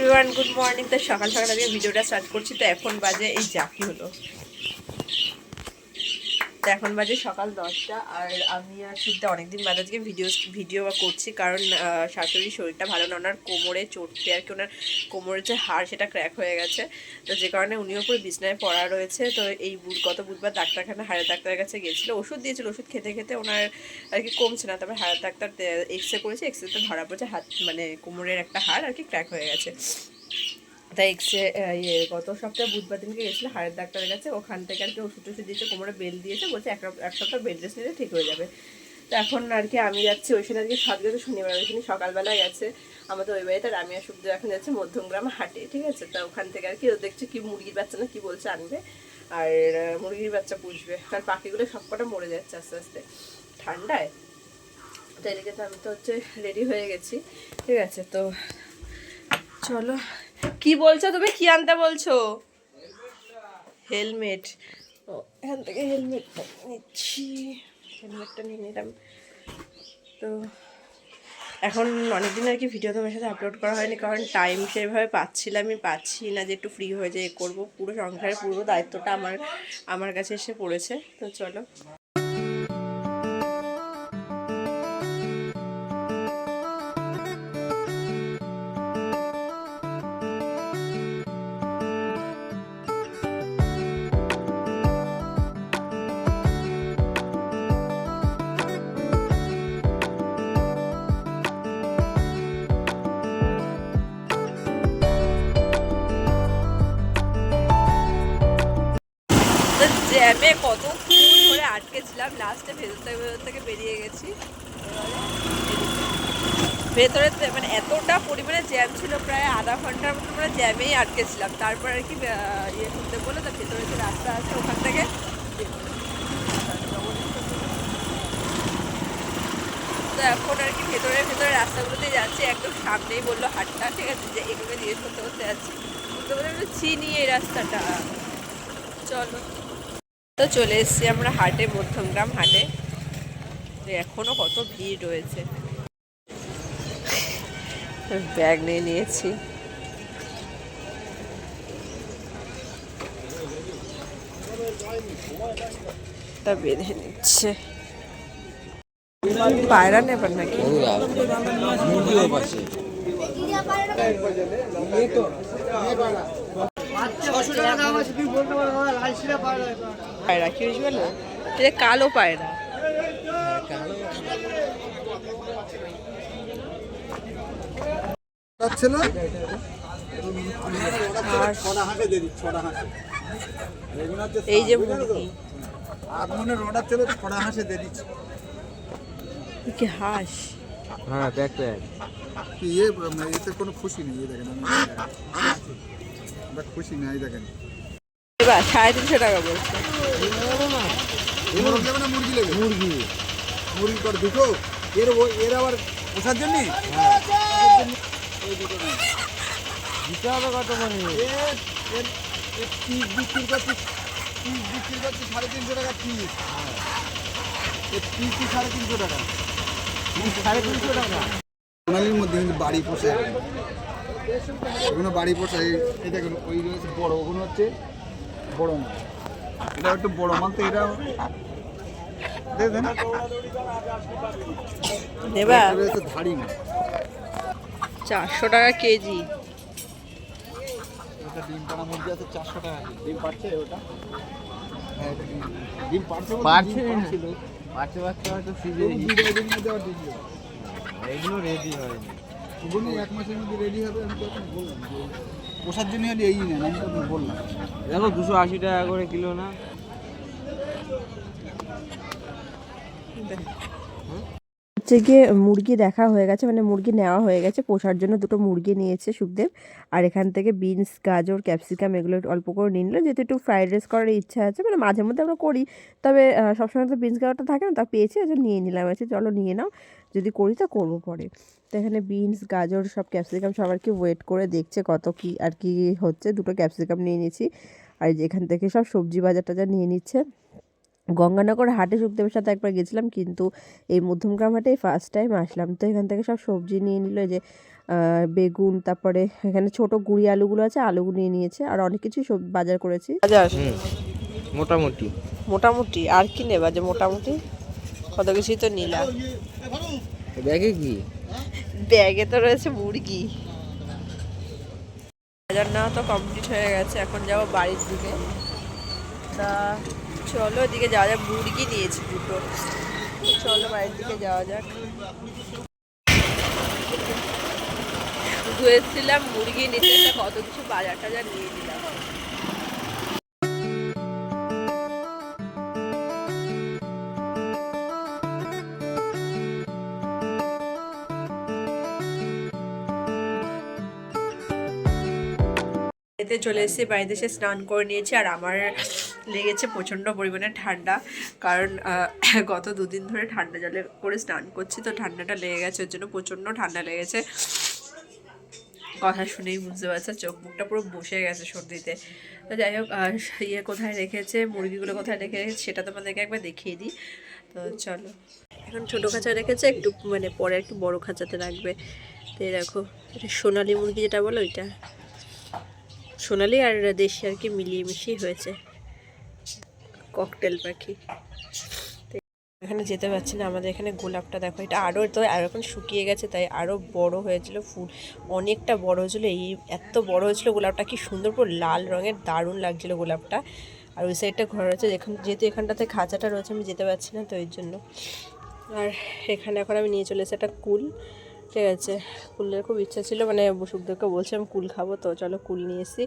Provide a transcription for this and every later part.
Everyone, good morning. তো সকাল সকাল আজকে ভিডিওটা স্টার্ট করছি। তো এখন বাজে এই কি হলো, তো এখন বাজে সকাল 10টা। আর আমি আর শুনতে অনেকদিন বাদে আজকে ভিডিও করছি, কারণ শাশুড়ির শরীরটা ভালো না, ওনার কোমরে চড়তে আর কি, ওনার কোমরের যে হাড় সেটা ক্র্যাক হয়ে গেছে। তো যে কারণে উনিও পুরো বিছনায় পড়া রয়েছে। তো এই গত বুধবার ডাক্তারখানা হাড়ের ডাক্তারের কাছে গিয়েছিল, ওষুধ দিয়েছিল, ওষুধ খেতে খেতে ওনার আর কি কমছে না। তারপরে হাড়ের ডাক্তার এক্সরে করেছে, এক্সরেতে ধরা পড়েছে হাত মানে কোমরের একটা হাড় আর কি ক্র্যাক হয়ে গেছে। তাই গত সপ্তাহে বুধবার দিনকে গেছিলো হাড়ের ডাক্তারের কাছে, ওখান থেকে আর কি ওষুধ টষুধ দিয়েছে, কোমরে বেল্ট দিয়েছে, বলছে এক সপ্তাহ বেড রেস্ট নিলে ঠিক হয়ে যাবে। তো এখন আর কি আমি যাচ্ছি ওইখানে, আজকে সাতগাতে শনিবার, ওইখানে সকালবেলায় গেছে আমাদের ওই বাড়িতে। আর আমি আর সুখদেব এখন যাচ্ছে মধ্যমগ্রাম হাটে, ঠিক আছে। তো ওখান থেকে আর কি দেখছে কি মুরগির বাচ্চা না কি বলছে আনবে, আর মুরগির বাচ্চা পুষবে, কারণ পাখিগুলো সবকটা মরে যাচ্ছে আস্তে আস্তে ঠান্ডায়। তো এদিকে তো আমি তো হচ্ছে রেডি হয়ে গেছি, ঠিক আছে। তো চলো, কি বলছো তুমি, কি আনতে বলছো? হেলমেট। ও, এখান থেকে হেলমেট নিচ্ছি, হেলমেটটা নিয়ে নিলাম। তো এখন অনেকদিন আর কি ভিডিও তোমার সাথে আপলোড করা হয়নি, কারণ টাইম সেভাবে পাচ্ছি না যে একটু ফ্রি হয়ে যায় করবো। পুরো সংসারের পুরো দায়িত্বটা আমার কাছে এসে পড়েছে। তো চলো, জ্যামে কতক্ষণ ধরে আটকেছিলাম, লাস্টে ভেতর থেকে বেরিয়ে গেছি। ভেতরে মানে এতটা পরিমাণে জ্যাম ছিল, প্রায় আধা ঘন্টার মতো আমরা জ্যামেই আটকেছিলাম। তারপর আর কি ইয়ে করতে বলে, তো ভেতরে যে রাস্তা আছে ওখান থেকে তো এখন আর কি ভেতরে রাস্তাগুলোতে যাচ্ছি, একদম সামনেই বললো হাটটা, ঠিক আছে, যে এগুলো জিজ্ঞেস করতে যাচ্ছি, তো বলে একটু চিনি এই রাস্তাটা, চলো। তো চলে এসেছি আমরা হাটে, মধ্যমগ্রাম হাটে। এখনো কত ভিড় রয়েছে। ব্যাগ নিয়ে নিয়েছি, তা বেঁধে নিচ্ছে। পায়রা নেবার নাকি? পায়রা কি হয়েছে বলো, এটা কালো পায়রা। এই যে কি হাঁস, হ্যাঁ দেখ দেখ এতে কোনো খুশি নেই, দেখেন খুশি নেই, দেখেন এবার 350 টাকা বলছে। মুরগি লেগে মুরগি করে দুটো, এর আবার পোষার জন্য দিতে হবে কত মানে পিস বিক্রি করছি 350 টাকা পিস, পিসই 350 টাকা, 350 টাকা। সোনালির মধ্যে কিন্তু বাড়ি পোষে, ওগুলো বাড়ি পোষে। এই দেখুন ওই রয়েছে বড়, ওগুলো হচ্ছে বড় মাল, এটা একটু বড় মাল। তো এটা দেখবেন ধাড়ি না, 400 টাকা কেজি। ওটা ডিম পাড়া মুরগি আছে 400 টাকা, ডিম পাচ্ছে ওটা। হ্যাঁ ডিম পাচ্ছে হয়তো সিজন এগুলো রেডি হয়নি, ওগুলো 1 মাসের মধ্যে রেডি হবে। আমি তখন বললাম যে পোষার জন্য হলে এই নেন, আমি তখন বললাম। দেখো 280 টাকা করে কিলো না। হচ্ছে গিয়ে মুরগি দেখা হয়ে গেছে, মানে মুরগি নেওয়া হয়ে গেছে, পোষার জন্য 2টো মুরগি নিয়েছে সুখদেব। আর এখান থেকে বিনস, গাজর, ক্যাপসিকাম এগুলো অল্প করে নিয়ে নিল, যেহেতু একটু ফ্রাইড রাইস করার ইচ্ছা আছে, মানে মাঝে মধ্যে আমরা করি, তবে সবসময় তো বিনস গাজরটা থাকে না, তা পেয়েছি, আচ্ছা নিয়ে নিলাম। আছে চলো নিয়ে নাও, যদি করি তা করবো পরে। তো এখানে বিনস, গাজর, সব ক্যাপসিকাম সব আর কি ওয়েট করে দেখছে কত কি আর কি হচ্ছে। 2টো ক্যাপসিকাম নিয়ে নিয়েছি, আর যেখান থেকে সব সবজি বাজার টাজার নিয়ে নিচ্ছে। গঙ্গানগর হাটে সুখদেবের সাথে একবার গেছিলাম, কিন্তু এই মধ্যমগ্রাম হাটে ফার্স্ট টাইম আসলাম। তো এখান থেকে সব সবজি নিয়ে নিল, যে বেগুন, তারপরে এখানে ছোট গুঁড়ি আলুগুলো আছে, আলুগুলো নিয়ে নিয়েছে, আর অনেক কিছু সব বাজার করেছি। বাজার মোটামুটি মোটামুটি আর কি নেবা যে মোটামুটি কত কিছুই তো নিলাম। ব্যাগে কি? ব্যাগে তো রয়েছে মুরগি। বাজার না তো কমপ্লিট হয়ে গেছে, এখন যাবো বাড়ির দিকে। তা চলো এদিকে যাওয়া যাক, মুরগি নিয়েছি দুটো, চলো বাড়ির দিকে যাওয়া যাক। শুধু এসেছিলাম মুরগি নিতে, কত কিছু বাজার টাজার নিয়ে নিলাম। বাড়িতে চলে এসেছি, বাড়িতে এসে স্নান করে নিয়েছি, আর আমার লেগেছে প্রচণ্ড পরিমাণে ঠান্ডা, কারণ গত দুদিন ধরে ঠান্ডা জলে করে স্নান করছি, তো ঠান্ডাটা লেগে গেছে, ওর জন্য প্রচণ্ড ঠান্ডা লেগেছে। কথা শুনেই বুঝতে পারছে, চোখ মুখটা পুরো বসে গেছে সর্দিতে। তো যাই হোক, ইয়ে কোথায় রেখেছে, মুরগিগুলো কোথায় রেখে রেখেছে সেটা তোমাদেরকে একবার দেখিয়ে দিই। তো চলো, এখন ছোটো খাঁচা রেখেছে, একটু মানে পরে একটু বড় খাঁচাতে রাখবে। তো এই দেখো, এটা সোনালি মুরগি যেটা বলো, ওইটা সোনালি আর দেশি আর কি মিলিয়ে মিশিয়ে হয়েছে, ককটেল পাখি। এখানে যেতে পারছি না, আমাদের এখানে গোলাপটা দেখো, এটা আরও তো আর এখন শুকিয়ে গেছে, তাই আরও বড় হয়েছিল, ফুল অনেকটা বড় হয়েছিল, এই এত বড় হয়েছিল গোলাপটা, কি সুন্দর পুরো লাল রঙের, দারুণ লাগছিল গোলাপটা। আর ওই সাইডটা ঘর রয়েছে, যেহেতু এখানটাতে খাঁচাটা রয়েছে, আমি যেতে পারছি না, তো এই জন্য। আর এখানে এখন আমি নিয়ে চলে এসেছি একটা কুল, ঠিক আছে, কুলের খুব ইচ্ছা ছিল, মানে সুখদেবকে বলছিলাম কুল খাবো, তো চলো কুল নিয়ে এসেছি,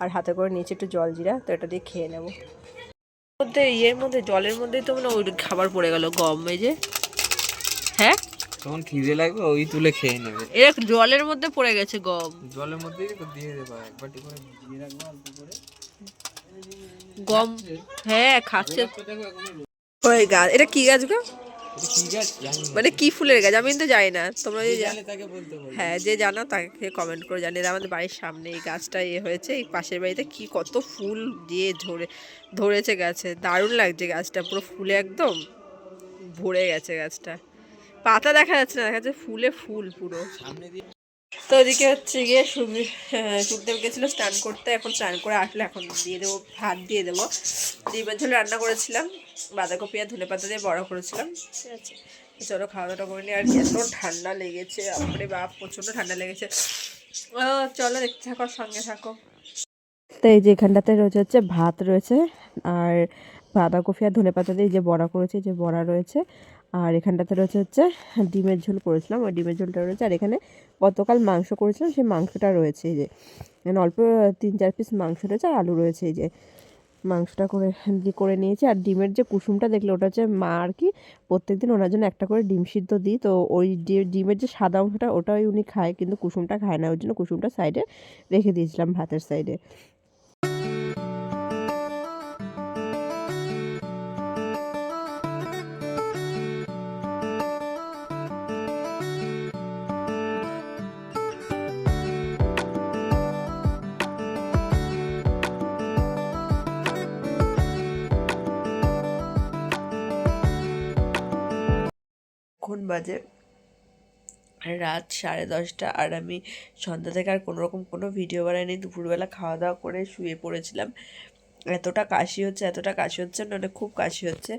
আর হাতে করে নিয়েছি একটু জলজিরা, তো এটা দিয়ে খেয়ে নেবো। মধ্যে ইয়ের মধ্যে জলের মধ্যেই তো মানে ওই খাবার পড়ে গেল, গম, এই যে, হ্যাঁ তখন খিদে লাগবে ওই তুলে খেয়ে নেবে। এর জলের মধ্যে পড়ে গেছে গম, জলের মধ্যেই দিয়ে দেবো, একবার করে ভিজিয়ে রাখবো অল্প করে গম। হ্যাঁ খাচ্ছে। ওই গাছ, এটা কি গাছ গো? এটা কি গাছ জানি না, মানে কি ফুলের গাছ আমি তো জানি না, তোমরা যদি জানে তাকে বলতে বলো। হ্যাঁ যে জানো তাকে কমেন্ট করে জানিয়ে দাও। আমাদের বাড়ির সামনে এই গাছটা হয়েছে, এই পাশের বাড়িতে কি কত ফুল দিয়ে ধরেছে গাছে, দারুণ লাগছে গাছটা, পুরো ফুলে একদম ভরে গেছে গাছটা, পাতা দেখা যাচ্ছে না, দেখা যাচ্ছে ফুলে ফুল পুরো। সামনে দিয়ে তো ওদিকে হচ্ছে গিয়ে সুখদেব গেছিলো স্নান করতে, এখন স্নান করে আসলে এখন দিয়ে দেবো, ভাত দিয়ে দেবো। ডিমের ঝোল রান্না করেছিলাম, বাঁধাকপি আর ধনেপাতা দিয়ে বড়া করেছিলাম, ঠিক আছে। চলো খাওয়া দাওয়া করে নিই। আর এত ঠান্ডা লেগেছে, আপনি বাপ প্রচণ্ড ঠান্ডা লেগেছে। চলো দেখতে থাকো, সঙ্গে থাকো। তো এই যে এখানটাতে রয়েছে হচ্ছে ভাত রয়েছে, আর বাঁধাকপি আর ধনেপাতা দিয়ে যে বড়া করেছে, যে বড়া রয়েছে, আর এখানটাতে রয়েছে হচ্ছে ডিমের ঝোল করেছিলাম, ওই ডিমের ঝোলটা রয়েছে, আর এখানে গতকাল মাংস করেছিলাম, সেই মাংসটা রয়েছে, এই যে এখানে অল্প 3-4 পিস মাংস রয়েছে, আর আলু রয়েছে, এই যে মাংসটা করে নিয়েছি। আর ডিমের যে কুসুমটা দেখলে, ওটা হচ্ছে মা আর কি প্রত্যেকদিন ওনার জন্য একটা করে ডিম সিদ্ধ দিই, তো ওই ডিমের যে সাদা অংশটা ওটাই উনি খায়, কিন্তু কুসুমটা খায় না, ওই জন্য কুসুমটা সাইডে রেখে দিয়েছিলাম ভাতের সাইডে। এখন বাজে রাত 10:30, আর আমি সন্ধ্যা থেকে আর কোনোরকম কোনো ভিডিও বানাইনি, দুপুরবেলা খাওয়া দাওয়া করে শুয়ে পড়েছিলাম। এতটা কাশি হচ্ছে মানে খুব কাশি হচ্ছে।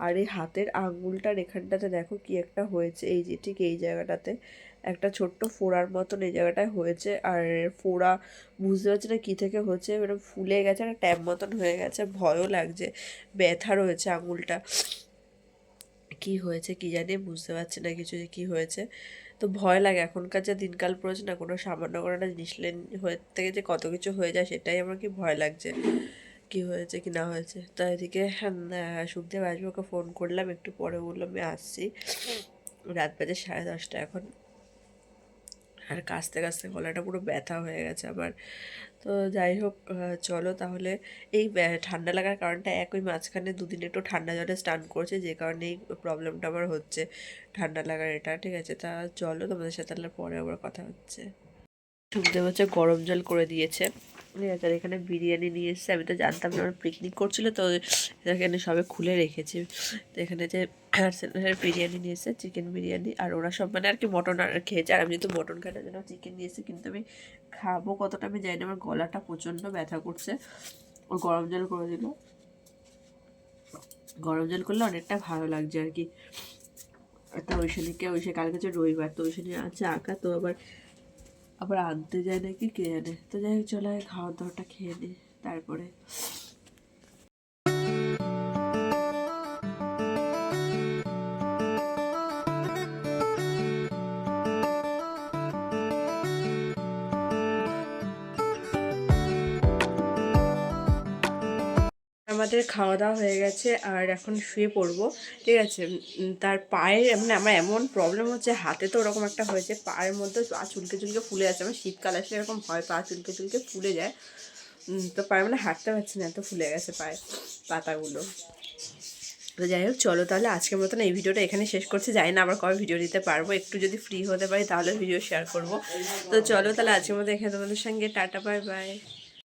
আর এই হাতের আঙুলটার এখানটাতে দেখো কি একটা হয়েছে, এই যে ঠিক এই জায়গাটাতে একটা ছোট্ট ফোড়ার মতন এই জায়গাটায় হয়েছে, আর ফোড়া বুঝতে পারছি না কী থেকে হচ্ছে, মানে ফুলে গেছে, একটা ট্যাব মতন হয়ে গেছে, ভয়ও লাগছে, ব্যথা রয়েছে আঙুলটা, কি হয়েছে কি জানি বুঝতে পারছি না কিছু যে কী হয়েছে। তো ভয় লাগে, এখনকার যা দিনকাল পড়েছে না, কোনো সামান্য কোনো একটা জিনিস হয়ে থেকে যে কত কিছু হয়ে যায়, সেটাই আমার কি ভয় লাগছে, কি হয়েছে কি না হয়েছে। তো এদিকে সুখদেব আসবে, ওকে ফোন করলাম, একটু পরে বললাম আমি আসছি, রাত বাজে 10:30 এখন, আর কাশতে কাশতে গলাটা পুরো ব্যথা হয়ে গেছে আমার। তো যাই হোক, চলো তাহলে। এই ঠান্ডা লাগার কারণটা একই, মাঝখানে দুদিন একটু ঠান্ডা জলে স্নান করেছে, যে কারণে এই প্রবলেমটা আমার হচ্ছে, ঠান্ডা লাগার এটা, ঠিক আছে। তা চলো তোমাদের সাথে পরে আবার কথা হচ্ছে। সুখদেব হচ্ছে গরম জল করে দিয়েছে, ঠিক আছে, আর এখানে বিরিয়ানি নিয়ে এসেছে, আমি তো জানতাম না ওরা পিকনিক করছিল, তো এখানে সবে খুলে রেখেছি। তো এখানে যে বিরিয়ানি নিয়ে এসেছে, চিকেন বিরিয়ানি, আর ওরা সব মানে আর কি মটন আর খেয়েছে, আর আমি যেহেতু মটন খাওয়ার জন্য চিকেন নিয়ে এসেছি, কিন্তু আমি খাবো কতটা আমি জানি না, আমার গলাটা প্রচণ্ড ব্যথা করছে। ও গরম জল করে দিল, গরম জল করলে অনেকটা ভালো লাগছে আর কি। একটা ঐশানীকে কালকে হচ্ছে রবিবার, তো ঐশানী আছে আঁকা, তো আবার আবার আনতে যায় নাকি কে জানে। তো যাই হোক, চলে খাওয়ার দাওয়াটা খেয়ে নিই তারপরে। আমাদের খাওয়া দাওয়া হয়ে গেছে আর এখন শুয়ে পড়বো, ঠিক আছে। তার পায়ের মানে আমার এমন প্রবলেম হচ্ছে, হাতে তো ওরকম একটা হয়েছে, পায়ের মধ্যে পা চুলকে চুলকে ফুলে যাচ্ছে। আমার শীতকাল আসলে এরকম হয়, পা চুলকে চুলকে ফুলে যায়। তো পায়ে মানে হাঁটতে পারছি না, এত ফুলে গেছে পায়ে পাতাগুলো। তো যাই হোক, চলো তাহলে আজকের মতন এই ভিডিওটা এখানে শেষ করছি। জানি না আবার কবে ভিডিও দিতে পারবো, একটু যদি ফ্রি হতে পারি তাহলে ভিডিও শেয়ার করব। তো চলো তাহলে আজকের মতো এখানে তোমাদের সঙ্গে টাটা, বাই বাই।